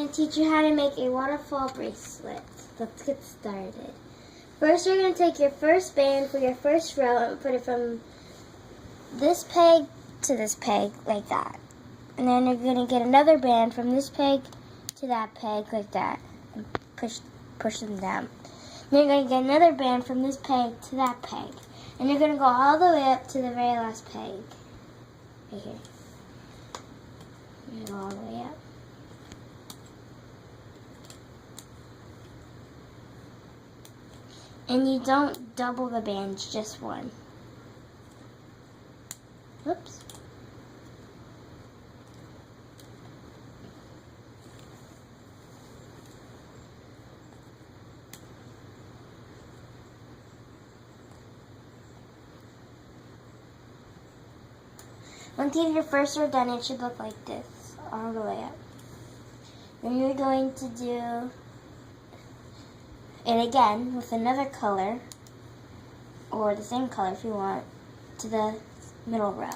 going to teach you how to make a waterfall bracelet. Let's get started. First, you're going to take your first band for your first row and put it from this peg to this peg, like that. And then you're going to get another band from this peg to that peg, like that. And push them down. Then you're going to get another band from this peg to that peg. And you're going to go all the way up to the very last peg. Right here. You're going to go all the way up. And you don't double the bands, just one. Whoops. Once you have your first row done, it should look like this, all the way up. Then you're going to do it again with another color, or the same color if you want, to the middle row.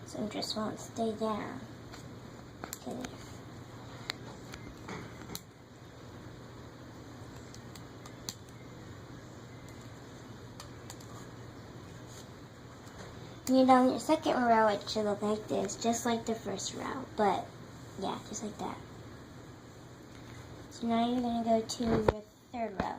Some just won't stay down. Okay. When you're done your second row, it should look like this, just like the first row, but yeah, just like that. So now you're going to go to your third row.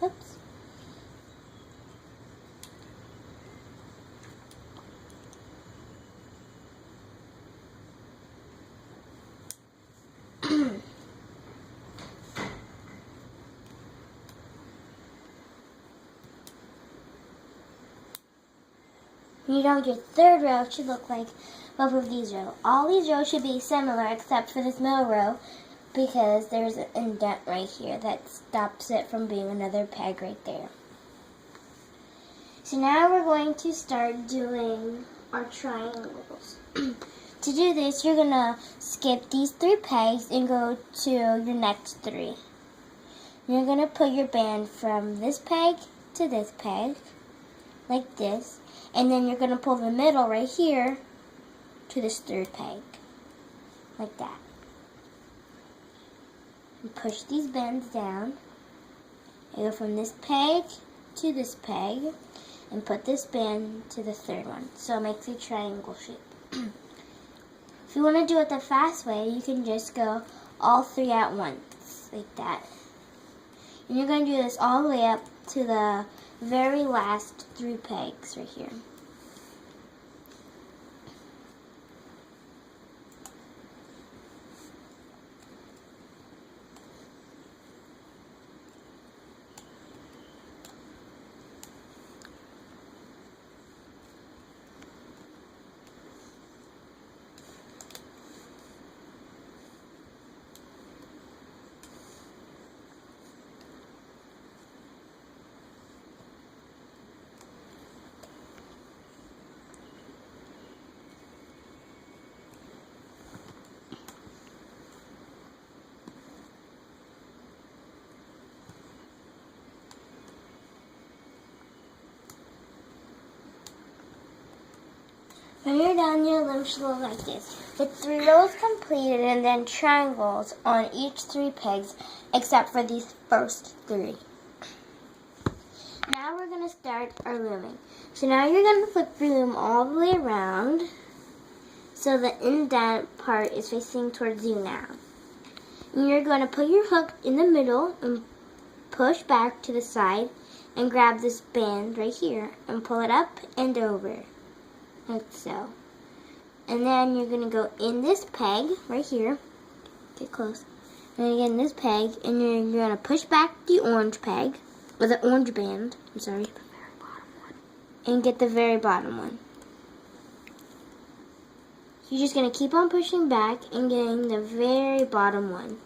Oops. When you're done with your third row, it should look like both of these rows. All these rows should be similar except for this middle row, because there's an indent right here that stops it from being another peg right there. So now we're going to start doing our triangles. To do this, you're going to skip these 3 pegs and go to your next 3. You're going to put your band from this peg to this peg, like this, and then you're going to pull the middle right here to this 3rd peg, like that. And push these bands down, and go from this peg to this peg, and put this band to the 3rd one, so it makes a triangle shape. If you want to do it the fast way, you can just go all 3 at once, like that. And you're going to do this all the way up to the very last 3 pegs right here. When you're done, your loom should look like this, with 3 rows completed and then triangles on each 3 pegs, except for these first 3. Now we're going to start our looming. So now you're going to flip your loom all the way around, so the indent part is facing towards you now. And you're going to put your hook in the middle and push back to the side and grab this band right here and pull it up and over. Like so. And then you're going to go in this peg right here. Get close. And again, this peg, and you're going to push back the orange peg, or the orange band, I'm sorry, the very bottom one, and get the very bottom one. You're just going to keep on pushing back and getting the very bottom one.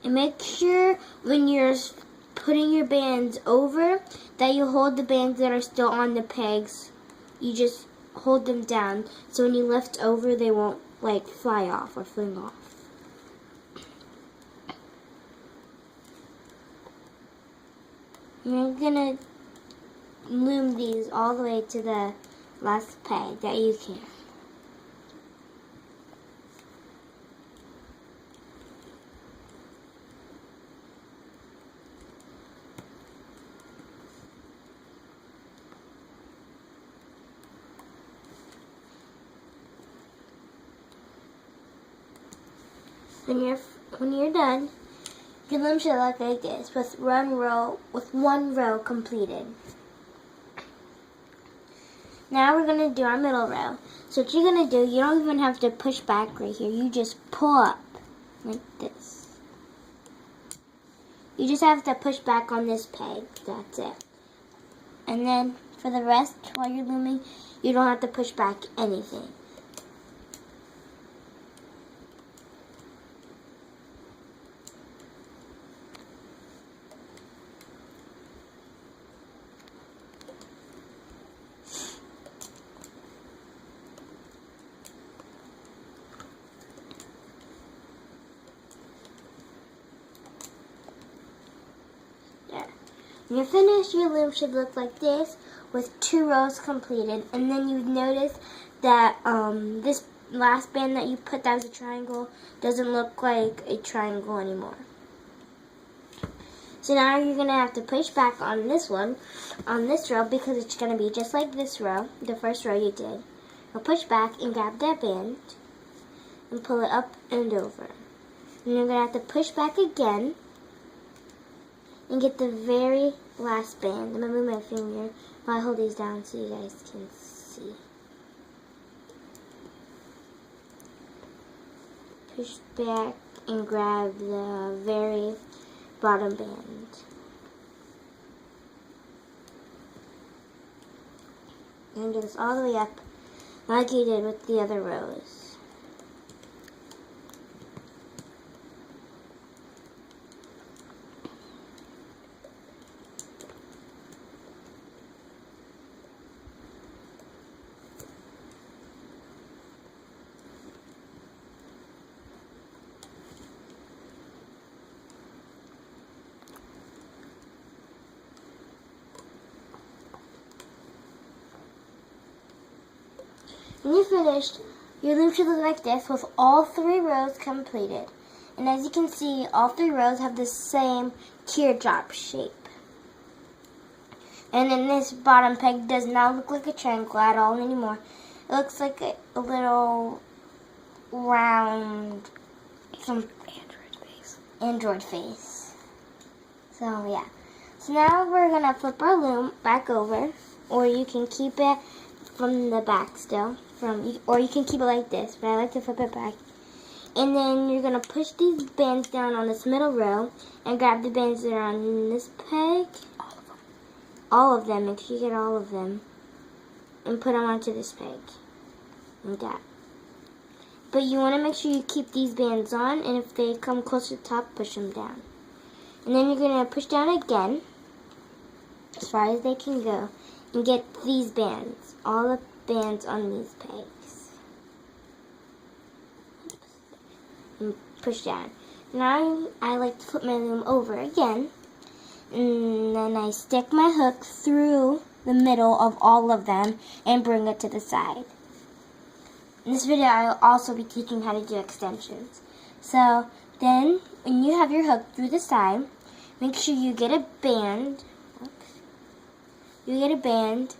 And make sure when you're putting your bands over that you hold the bands that are still on the pegs. You just hold them down so when you lift over they won't like fly off or fling off. You're gonna loom these all the way to the last peg that you can. When you're done, your loom should look like this with one row completed. Now we're gonna do our middle row. So what you're gonna do, you don't even have to push back right here. You just pull up like this. You just have to push back on this peg. That's it. And then for the rest, while you're looming, you don't have to push back anything. When you're finished, your loom should look like this with 2 rows completed. And then you notice that this last band that you put that was a triangle doesn't look like a triangle anymore. So now you're going to have to push back on this one, on this row, because it's going to be just like this row, the first row you did. Now push back and grab that band and pull it up and over. And you're going to have to push back again and get the very last band. I'm going to move my finger while I hold these down so you guys can see. Push back and grab the very bottom band. And do this all the way up like you did with the other rows. When you're finished, your loom should look like this with all 3 rows completed. And as you can see, all 3 rows have the same teardrop shape. And then this bottom peg does not look like a triangle at all anymore. It looks like a little round, some Android face. So yeah. So now we're going to flip our loom back over, or you can keep it from the back still, or you can keep it like this, but I like to flip it back. And then you're going to push these bands down on this middle row and grab the bands that are on this peg. All of them, make sure you get all of them. And put them onto this peg. Like that. But you want to make sure you keep these bands on, and if they come close to the top, push them down. And then you're going to push down again, as far as they can go, and get these bands. All the bands on these pegs. And push down. Now I like to flip my loom over again. And then I stick my hook through the middle of all of them and bring it to the side. In this video I'll also be teaching how to do extensions. So then when you have your hook through the side, make sure you get a band. You get a band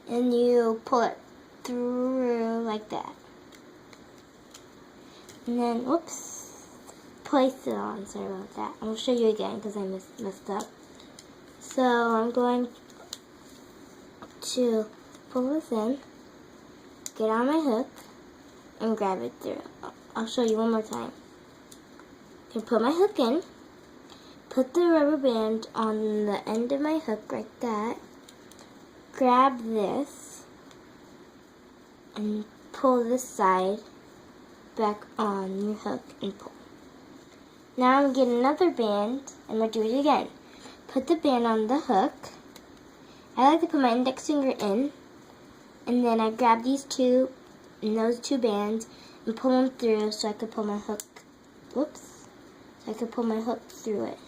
and you pull it through like that. And then, whoops, place it on. Sorry about that. I'll show you again because I messed up. So I'm going to pull this in, get on my hook, and grab it through. I'll show you one more time. I put my hook in, put the rubber band on the end of my hook like that, grab this, and pull this side back on your hook and pull. Now I'm going to get another band and we'll do it again. Put the band on the hook. I like to put my index finger in, and then I grab these two and those two bands and pull them through so I can pull my hook. Whoops. So I can pull my hook through it.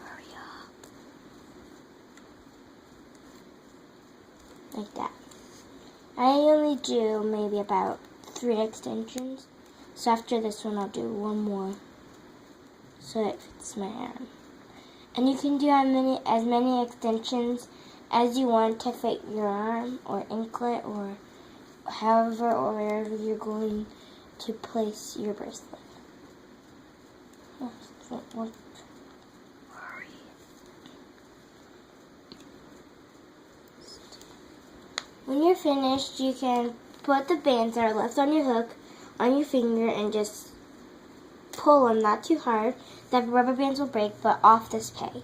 Hurry up. Like that. I only do maybe about 3 extensions. So after this one, I'll do one more so it fits my arm. And you can do as many extensions as you want to fit your arm or anklet or however or wherever you're going to place your bracelet. Hurry. When you're finished, you can put the bands that are left on your hook on your finger and just pull them, not too hard. The rubber bands will break, but off this peg.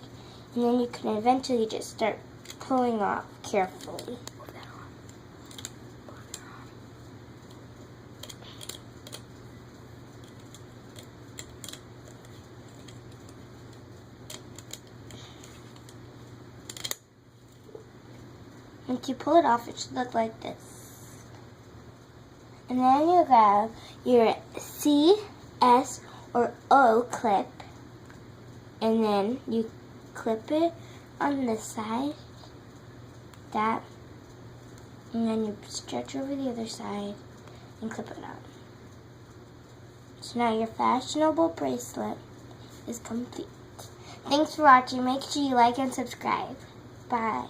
And then you can eventually just start pulling off carefully. Once you pull it off, it should look like this. And then you grab your C, S, or O clip, and then you clip it on this side, that, and then you stretch over the other side and clip it on. So now your fashionable bracelet is complete. Thanks for watching. Make sure you like and subscribe. Bye.